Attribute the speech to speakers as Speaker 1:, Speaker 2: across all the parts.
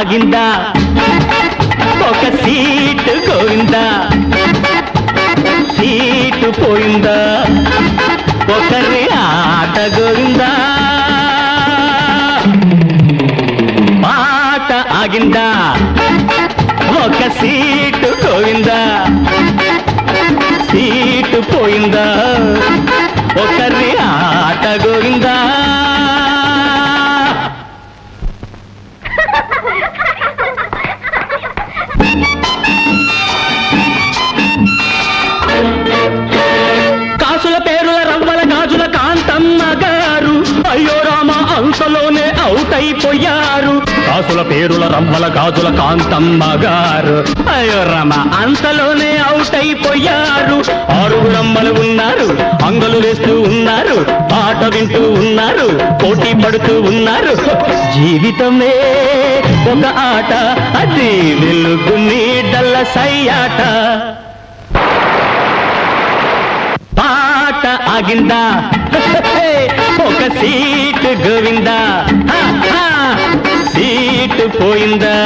Speaker 1: ఆగిందా ఒక seat Govinda seat పోయిందా ఒకరి ఆట గోవిందా మాట ఆగిందా ఒక సీటు గోవిందా సీటు పోయిందా ఒకరి ఆట గోవిందా కాసుల పేరుల రవ్వల గాజుల కాంతమ్మ గారు అయ్యో రామ అంతలోనే అవుట్ అయిపోయారు కాసుల పేరుల రవ్వల గాజుల కాంతమ్మ గారు అయ్యో రామ అంతలోనే అవుట్ అయిపోయారు ఆరుగురమ్మలు ఉన్నారు అంగలు వేస్తూ ఉన్నారు పాట వింటూ ఉన్నారు పోటీ పడుతూ ఉన్నారు జీవితమే ఒక ఆట అది వెలుగు నీడల సయ్యాట పాట ఆగిందా ఒక సీటు గోవిందా సీటు పోయిందా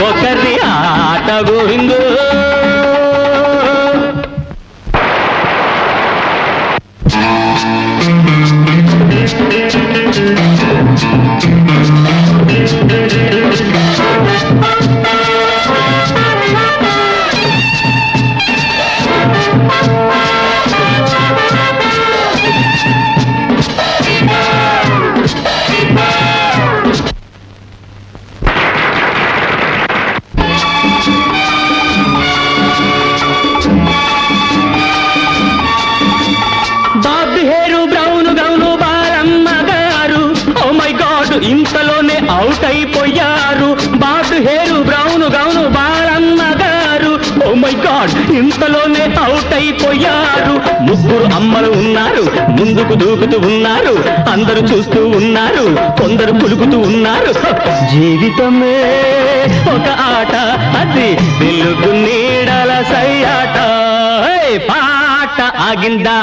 Speaker 1: ఒకరి ఆట గోవిందో ఇంతలోనే అవుట్ అయిపోయారు బాబు హేరు బ్రౌన్ గౌను బాలమ్మ గారు ఓ మై గాడ్ ఇంతలోనే అవుట్ అయిపోయారు ముగ్గురు అమ్మలు ఉన్నారు ముందుకు దూకుతూ ఉన్నారు అందరూ చూస్తూ ఉన్నారు కొందరు పులుకుతూ ఉన్నారు జీవితమే ఒక ఆట అది వెలుగు నీడల సయ్యాట పాట ఆగిందా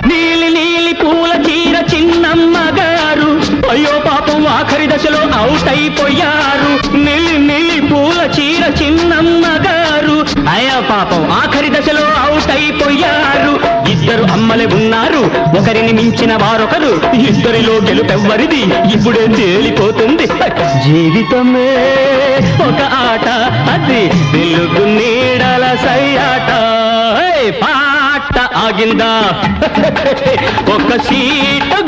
Speaker 1: నీలి నీలి పూల చీర చిన్నమ్మ గారు అయ్యో పాపం ఆఖరి దశలో అవుట్ అయిపోయారు నీలి నీలి పూల చీర చిన్నమ్మ గారు అయ్యో పాపం ఆఖరి దశలో అవుట్ అయిపోయారు ఇద్దరు అమ్మలే ఉన్నారు ఒకరిని మించిన వారొకరు ఇద్దరిలో గెలుపెవ్వరిది ఇప్పుడే తేలిపోతుంది జీవితమే ఒక ఆట అది వెలుగు నీడల సయ్యాట పాట ఆగిందా ఒక సీటు